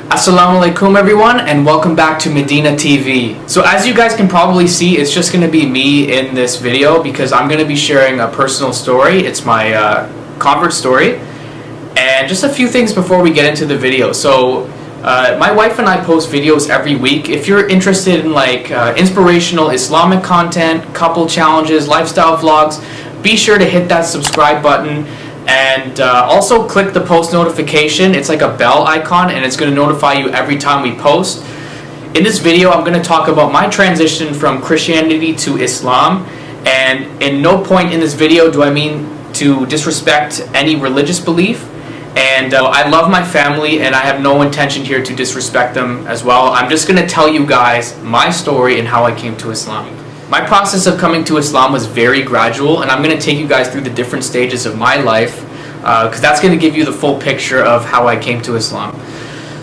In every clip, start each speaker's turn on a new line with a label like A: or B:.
A: Assalamu alaikum everyone, and welcome back to Medina TV. So as you guys can probably see, it's just going to be me in this video because I'm going to be sharing a personal story. It's my convert story. And just a few things before we get into the video. So my wife and I post videos every week. If you're interested in inspirational Islamic content, couple challenges, lifestyle vlogs, be sure to hit that subscribe button. And also click the post notification. It's like a bell icon and it's going to notify you every time we post. In this video I'm going to talk about my transition from Christianity to Islam, and in no point in this video do I mean to disrespect any religious belief. And I love my family and I have no intention here to disrespect them as well. I'm just going to tell you guys my story and how I came to Islam. My process of coming to Islam was very gradual, and I'm going to take you guys through the different stages of my life because that's going to give you the full picture of how I came to Islam.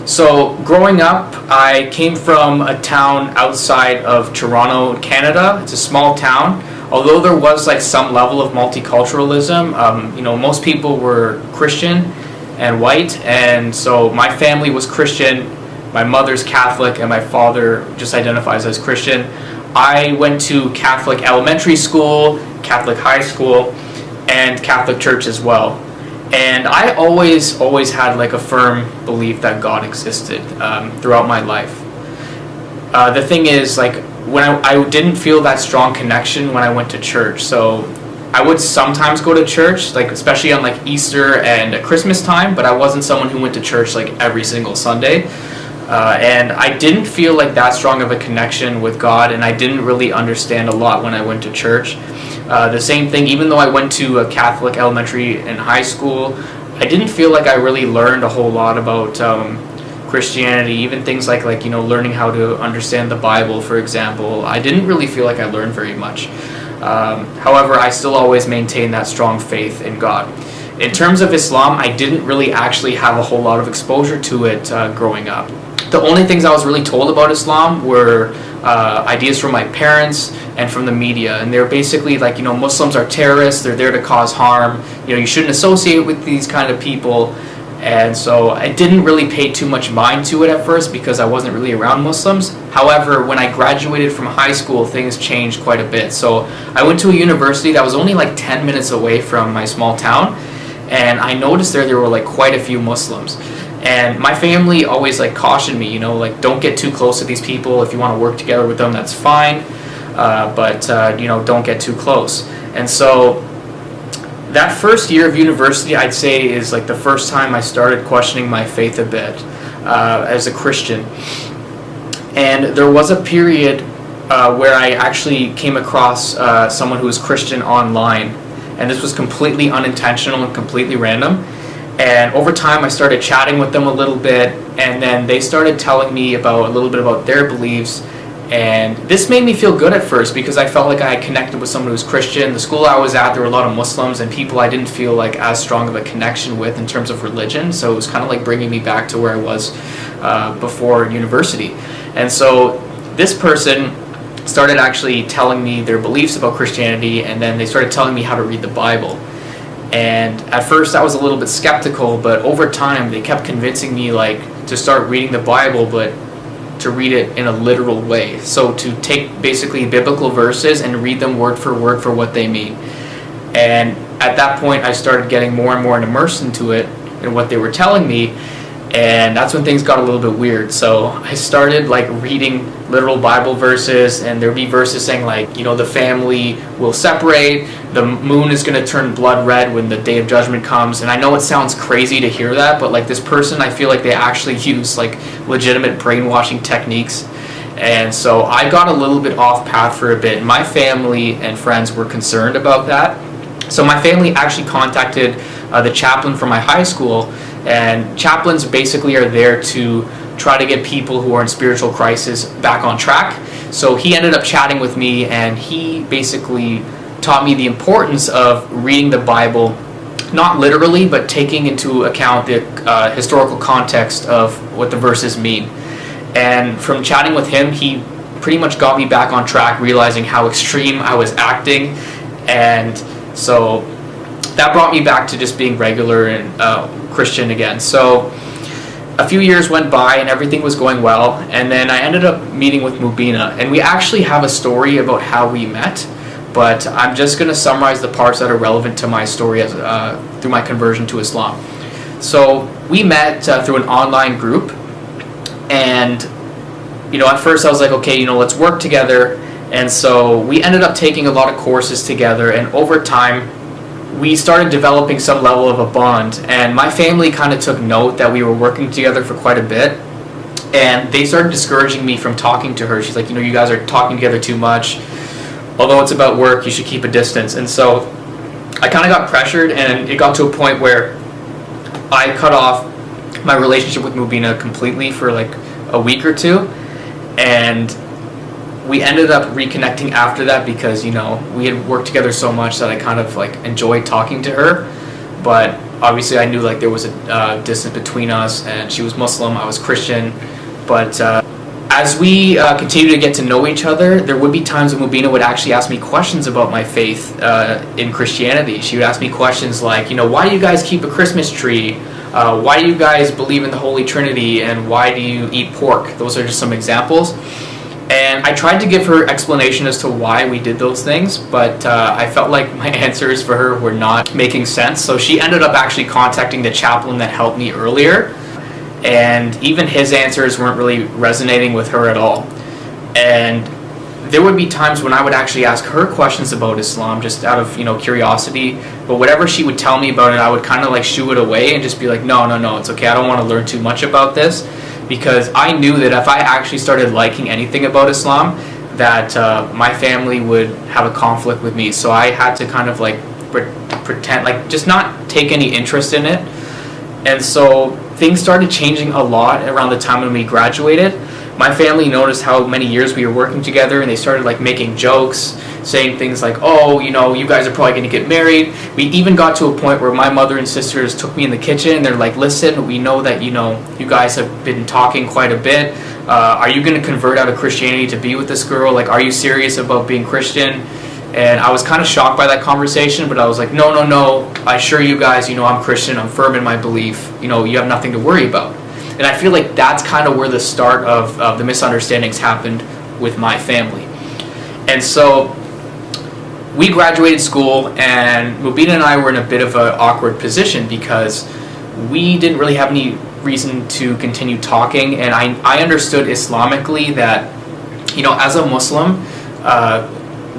A: So growing up, I came from a town outside of Toronto, Canada. It's a small town. Although there was some level of multiculturalism, most people were Christian and white, and so my family was Christian. My mother's Catholic and my father just identifies as Christian. I went to Catholic elementary school, Catholic high school, and Catholic church as well. And I always had a firm belief that God existed throughout my life. The thing is, when I didn't feel that strong connection when I went to church. So I would sometimes go to church, especially on Easter and Christmas time, but I wasn't someone who went to church every single Sunday. And I didn't feel that strong of a connection with God, and I didn't really understand a lot when I went to church. The same thing, even though I went to a Catholic elementary and high school, I didn't feel I really learned a whole lot about Christianity, even things learning how to understand the Bible, for example. I didn't really feel I learned very much. However, I still always maintained that strong faith in God. In terms of Islam, I didn't really actually have a whole lot of exposure to it growing up. The only things I was really told about Islam were ideas from my parents and from the media, and they're basically Muslims are terrorists, they're there to cause harm, you shouldn't associate with these kind of people. And so I didn't really pay too much mind to it at first because I wasn't really around Muslims. However, when I graduated from high school, things changed quite a bit. So I went to a university that was only 10 minutes away from my small town, and I noticed there were quite a few Muslims. And my family always cautioned me, don't get too close to these people. If you want to work together with them, that's fine, but don't get too close. And so that first year of university, I'd say, is the first time I started questioning my faith a bit as a Christian. And there was a period where I actually came across someone who was Christian online, and this was completely unintentional and completely random. And over time I started chatting with them a little bit, and then they started telling me a little bit about their beliefs. And this made me feel good at first because I felt I had connected with someone who was Christian. The school I was at, there were a lot of Muslims and people I didn't feel as strong of a connection with in terms of religion. So it was kind of bringing me back to where I was before university. And so this person started actually telling me their beliefs about Christianity, and then they started telling me how to read the Bible. And at first I was a little bit skeptical, but over time they kept convincing me to start reading the Bible, but to read it in a literal way. So to take basically biblical verses and read them word for what they mean. And at that point I started getting more and more immersed into it and what they were telling me, and that's when things got a little bit weird. So I started reading literal Bible verses, and there'd be verses saying the family will separate, the moon is going to turn blood red when the day of judgment comes. And I know it sounds crazy to hear that, but this person, I feel they actually use legitimate brainwashing techniques. And so I got a little bit off path for a bit. My family and friends were concerned about that. So my family actually contacted the chaplain from my high school, and chaplains basically are there to try to get people who are in spiritual crisis back on track. So he ended up chatting with me, and he basically taught me the importance of reading the Bible, not literally, but taking into account the historical context of what the verses mean. And from chatting with him, he pretty much got me back on track, realizing how extreme I was acting. And so that brought me back to just being regular and Christian again. So a few years went by and everything was going well, and then I ended up meeting with Mubina, and we actually have a story about how we met, but I'm just going to summarize the parts that are relevant to my story as through my conversion to Islam. So we met through an online group, and at first I was like, okay, let's work together. And so we ended up taking a lot of courses together, and over time we started developing some level of a bond, and my family kind of took note that we were working together for quite a bit, and they started discouraging me from talking to her. She's like, you guys are talking together too much. Although it's about work, you should keep a distance. And so I kind of got pressured, and it got to a point where I cut off my relationship with Mubina completely for like a week or two, and we ended up reconnecting after that because we had worked together so much that I kind of like enjoyed talking to her. But obviously I knew like there was a distance between us, and she was Muslim, I was Christian. But as we continued to get to know each other, there would be times when Mubina would actually ask me questions about my faith in Christianity. She would ask me questions like, why do you guys keep a Christmas tree? Why do you guys believe in the Holy Trinity? And why do you eat pork? Those are just some examples. And I tried to give her explanation as to why we did those things, but I felt like my answers for her were not making sense. So she ended up actually contacting the chaplain that helped me earlier, and even his answers weren't really resonating with her at all. And there would be times when I would actually ask her questions about Islam just out of curiosity, but whatever she would tell me about it, I would kind of like shoo it away and just be like, no, it's okay, I don't want to learn too much about this. Because I knew that if I actually started liking anything about Islam, that my family would have a conflict with me. So I had to kind of like pretend, like just not take any interest in it. And so things started changing a lot around the time when we graduated. My family noticed how many years we were working together, and they started like making jokes, saying things like, oh, you guys are probably going to get married. We even got to a point where my mother and sisters took me in the kitchen, and they're like, listen, we know that you guys have been talking quite a bit. Are you going to convert out of Christianity to be with this girl? Like, are you serious about being Christian? And I was kind of shocked by that conversation, but I was like, no, I assure you guys, I'm Christian, I'm firm in my belief, you have nothing to worry about. And I feel like that's kind of where the start of the misunderstandings happened with my family. And so we graduated school, and Mubina and I were in a bit of an awkward position because we didn't really have any reason to continue talking, and I understood Islamically that, as a Muslim,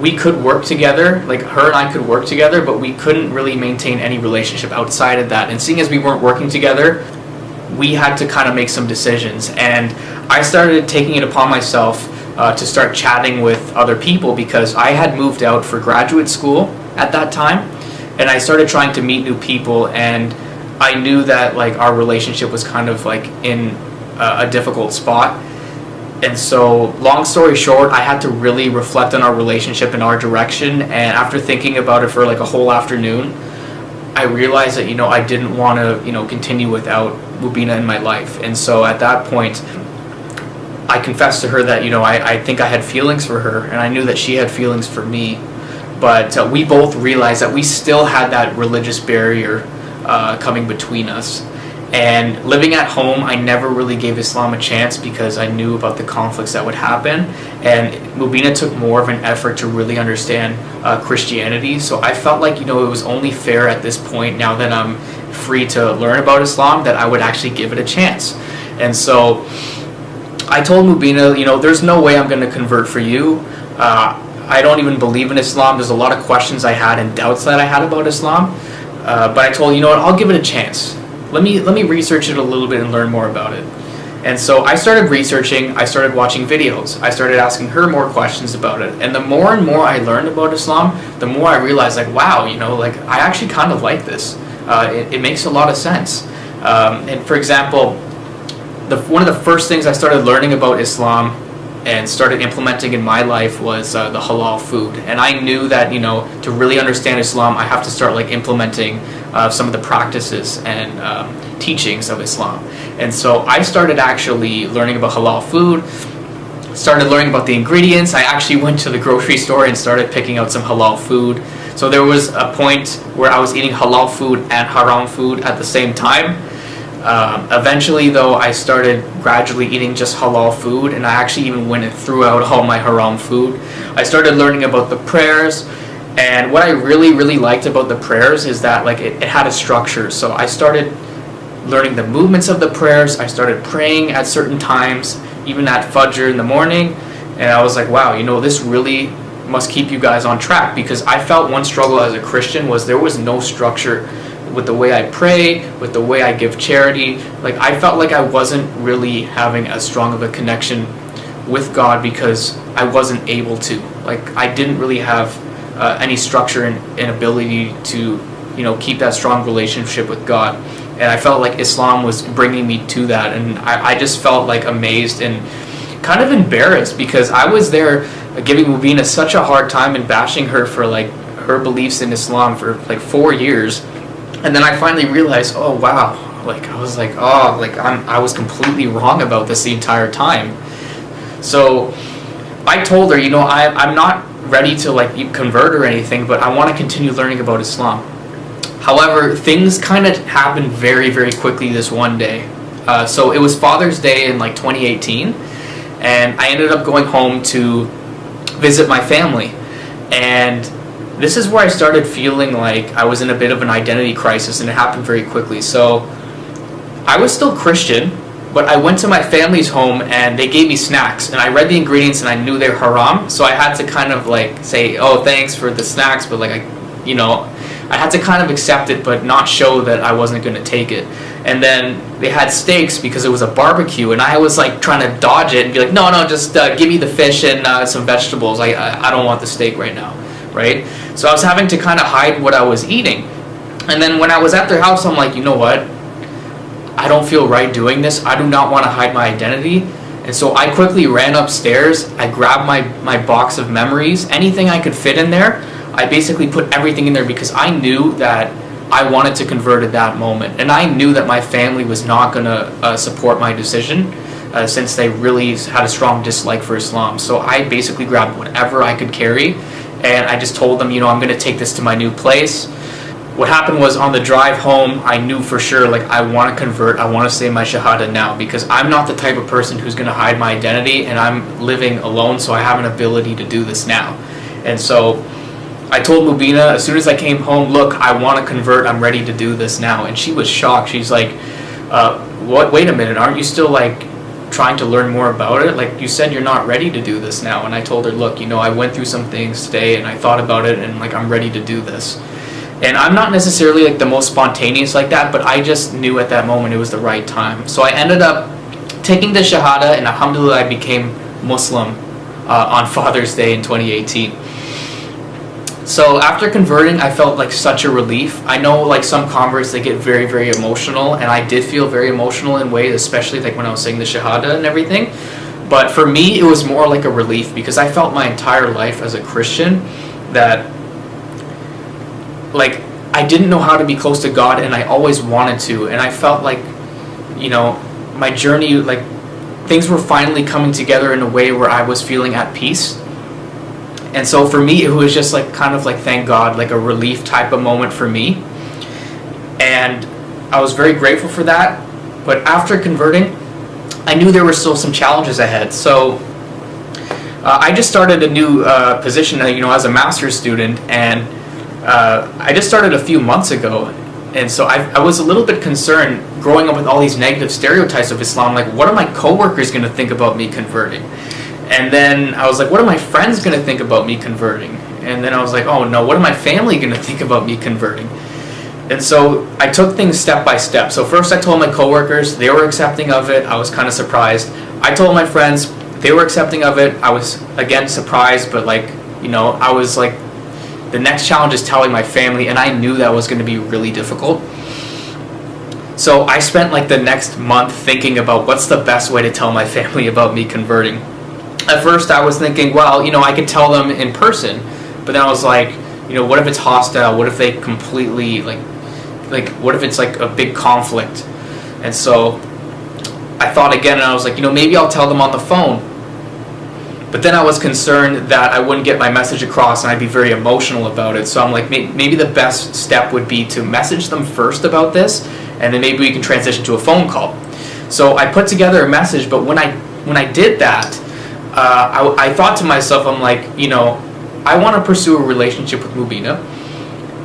A: we could work together, like her and I could work together, but we couldn't really maintain any relationship outside of that. And seeing as we weren't working together, we had to kind of make some decisions, and I started taking it upon myself to start chatting with other people because I had moved out for graduate school at that time, and I started trying to meet new people, and I knew that like our relationship was kind of like in a difficult spot. And so long story short, I had to really reflect on our relationship and our direction, and after thinking about it for like a whole afternoon, I realized that I didn't want to continue without Mubina in my life. And so at that point I confessed to her that I think I had feelings for her, and I knew that she had feelings for me, but we both realized that we still had that religious barrier coming between us. And living at home, I never really gave Islam a chance because I knew about the conflicts that would happen, and Mubina took more of an effort to really understand Christianity. So I felt like it was only fair at this point, now that I'm free to learn about Islam, that I would actually give it a chance. And so I told Mubina, there's no way I'm going to convert for you. I don't even believe in Islam. There's a lot of questions I had and doubts that I had about Islam, but I told her, I'll give it a chance. Let me research it a little bit and learn more about it. And so I started researching, I started watching videos, I started asking her more questions about it. And the more and more I learned about Islam, the more I realized like, wow, I actually kind of like this. It makes a lot of sense. And for example, one of the first things I started learning about Islam and started implementing in my life was the halal food. And I knew that to really understand Islam, I have to start like implementing some of the practices and teachings of Islam. And so I started actually learning about halal food, started learning about the ingredients. I actually went to the grocery store and started picking out some halal food. So there was a point where I was eating halal food and haram food at the same time. Eventually, though, I started gradually eating just halal food, and I actually even went and threw out all my haram food. I started learning about the prayers, and what I really liked about the prayers is that like it had a structure. So I started learning the movements of the prayers. I started praying at certain times, even at Fajr in the morning, and I was like, wow, this really must keep you guys on track, because I felt one struggle as a Christian was there was no structure with the way I pray, with the way I give charity. Like I felt like I wasn't really having as strong of a connection with God because I wasn't able to. Like I didn't really have any structure and ability to keep that strong relationship with God. And I felt like Islam was bringing me to that, and I just felt like amazed and kind of embarrassed, because I was there giving Mubina such a hard time and bashing her for like her beliefs in Islam for like 4 years. And then I finally realized, oh wow, like I was like, oh, like I was completely wrong about this the entire time. So I told her, I'm not ready to like convert or anything, but I want to continue learning about Islam. However, things kind of happened very quickly this one day. So it was Father's Day in like 2018, and I ended up going home to visit my family. And this is where I started feeling like I was in a bit of an identity crisis, and it happened very quickly. So I was still Christian, but I went to my family's home and they gave me snacks, and I read the ingredients and I knew they were haram, so I had to kind of like say, oh, thanks for the snacks, but like I had to kind of accept it but not show that I wasn't going to take it. And then they had steaks because it was a barbecue, and I was like trying to dodge it and be like, no, just give me the fish and some vegetables. I don't want the steak right now, right? So I was having to kind of hide what I was eating. And then when I was at their house, I'm like, you know what? I don't feel right doing this. I do not want to hide my identity. And so I quickly ran upstairs. I grabbed my box of memories, anything I could fit in there. I basically put everything in there because I knew that I wanted to convert at that moment. And I knew that my family was not going to support my decision since they really had a strong dislike for Islam. So I basically grabbed whatever I could carry, and I just told them, I'm going to take this to my new place. What happened was, on the drive home, I knew for sure, like, I want to convert, I want to say my Shahada now, because I'm not the type of person who's going to hide my identity, and I'm living alone, so I have an ability to do this now. And so I told Mubina as soon as I came home, look, I want to convert, I'm ready to do this now. And she was shocked. She's like, what? Wait a minute, aren't you still like trying to learn more about it? Like, you said you're not ready to do this now. And I told her, look, I went through some things today and I thought about it, and like, I'm ready to do this. And I'm not necessarily like the most spontaneous like that, but I just knew at that moment it was the right time. So I ended up taking the Shahada, and alhamdulillah, I became Muslim on Father's Day in 2018. So after converting, I felt like such a relief. I know like some converts, they get very emotional, and I did feel very emotional in ways, especially like when I was saying the Shahada and everything. But for me, it was more like a relief, because I felt my entire life as a Christian that like I didn't know how to be close to God, and I always wanted to. And I felt like, my journey, like things were finally coming together in a way where I was feeling at peace. And so for me, it was just like kind of like, thank God, like a relief type of moment for me. And I was very grateful for that. But after converting, I knew there were still some challenges ahead. So I just started a new position, as a master's student, and I just started a few months ago. And so I was a little bit concerned growing up with all these negative stereotypes of Islam. Like, what are my coworkers going to think about me converting? And then I was like, what are my friends going to think about me converting? And then I was like, oh no, what are my family going to think about me converting? And so I took things step by step. So first I told my coworkers, they were accepting of it. I was kind of surprised. I told my friends, they were accepting of it. I was, again, surprised, but like, I was like, the next challenge is telling my family, and I knew that was going to be really difficult. So I spent like the next month thinking about what's the best way to tell my family about me converting. At first I was thinking, well, I could tell them in person, but then I was like, what if it's hostile? What if they completely like what if it's like a big conflict? And so I thought again, and I was like, maybe I'll tell them on the phone. But then I was concerned that I wouldn't get my message across and I'd be very emotional about it. So I'm like, maybe the best step would be to message them first about this, and then maybe we can transition to a phone call. So I put together a message, but when I did that, I thought to myself, I'm like, you know, I want to pursue a relationship with Mubina,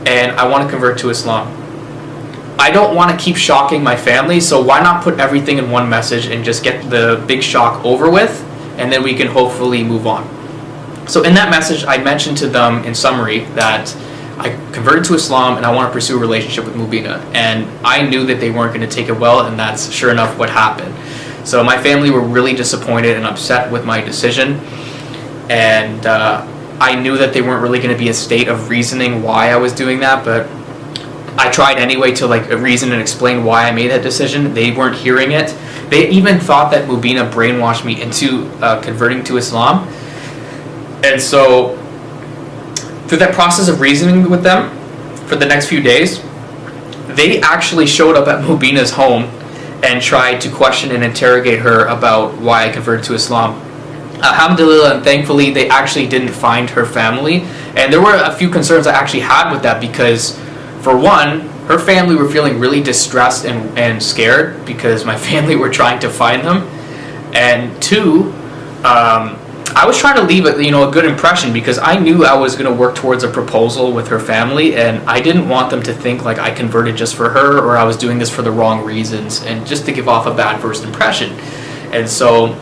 A: and I want to convert to Islam. I don't want to keep shocking my family, so why not put everything in one message and just get the big shock over with, and then we can hopefully move on. So in that message, I mentioned to them in summary that I converted to Islam and I want to pursue a relationship with Mubina. And I knew that they weren't going to take it well, and that's sure enough what happened. So my family were really disappointed and upset with my decision. And I knew that they weren't really going to be a state of reasoning why I was doing that, but I tried anyway to like reason and explain why I made that decision. They weren't hearing it. They even thought that Mubina brainwashed me into converting to Islam. And so through that process of reasoning with them for the next few days, they actually showed up at Mubina's home and tried to question and interrogate her about why I converted to Islam. Alhamdulillah, and thankfully they actually didn't find her family. And there were a few concerns I actually had with that, because for one, her family were feeling really distressed and scared because my family were trying to find them. And two, I was trying to leave a good impression, because I knew I was going to work towards a proposal with her family, and I didn't want them to think like I converted just for her, or I was doing this for the wrong reasons, and just to give off a bad first impression. And so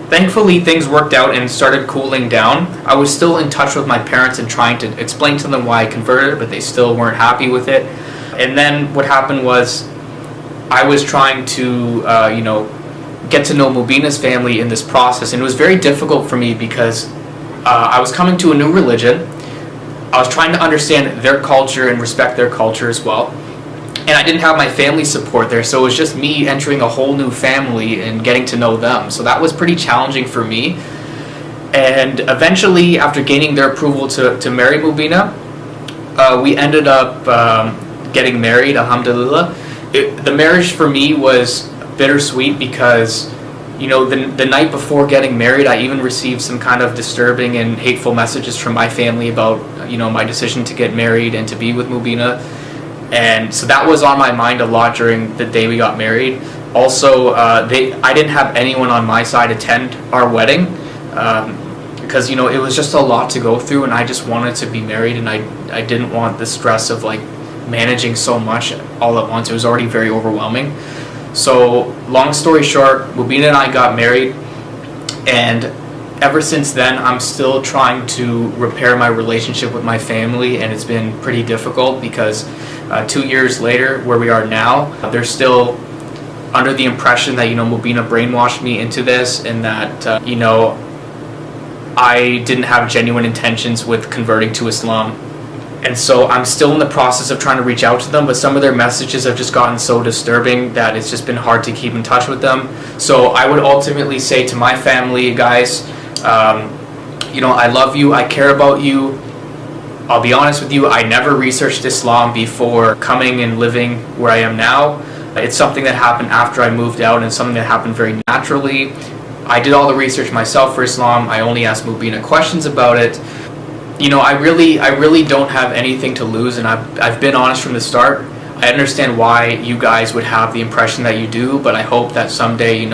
A: thankfully things worked out and started cooling down. I was still in touch with my parents and trying to explain to them why I converted, but they still weren't happy with it. And then what happened was I was trying to get to know Mubina's family in this process, and it was very difficult for me because I was coming to a new religion. I was trying to understand their culture and respect their culture as well, and I didn't have my family support there, so it was just me entering a whole new family and getting to know them. So that was pretty challenging for me. And eventually, after gaining their approval to marry Mubina, we ended up getting married, alhamdulillah. The marriage for me was bittersweet because, the night before getting married, I even received some kind of disturbing and hateful messages from my family about, my decision to get married and to be with Mubina. And so that was on my mind a lot during the day we got married. Also, I didn't have anyone on my side attend our wedding because, it was just a lot to go through, and I just wanted to be married, and I didn't want the stress of like managing so much all at once. It was already very overwhelming. So long story short, Mubina and I got married, and ever since then I'm still trying to repair my relationship with my family, and it's been pretty difficult because 2 years later, where we are now, they're still under the impression that Mubina brainwashed me into this, and that I didn't have genuine intentions with converting to Islam. And so I'm still in the process of trying to reach out to them, but some of their messages have just gotten so disturbing that it's just been hard to keep in touch with them. So I would ultimately say to my family, guys, I love you, I care about you. I'll be honest with you, I never researched Islam before coming and living where I am now. It's something that happened after I moved out, and something that happened very naturally. I did all the research myself for Islam. I only asked Mubina questions about it. I really don't have anything to lose, and I've been honest from the start. I understand why you guys would have the impression that you do, but I hope that someday,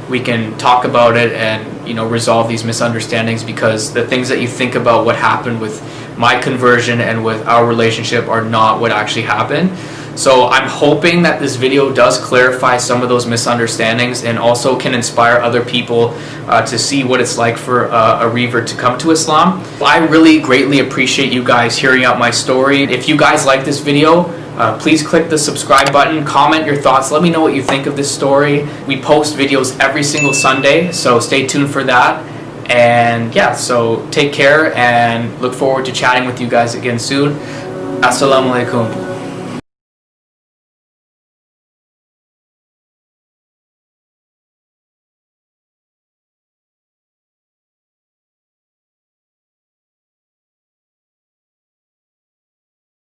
A: we can talk about it and, resolve these misunderstandings, because the things that you think about what happened with my conversion and with our relationship are not what actually happened. So I'm hoping that this video does clarify some of those misunderstandings, and also can inspire other people to see what it's like for a revert to come to Islam. I really greatly appreciate you guys hearing out my story. If you guys like this video, please click the subscribe button, comment your thoughts, let me know what you think of this story. We post videos every single Sunday, so stay tuned for that. And yeah, so take care, and look forward to chatting with you guys again soon. Assalamu alaikum.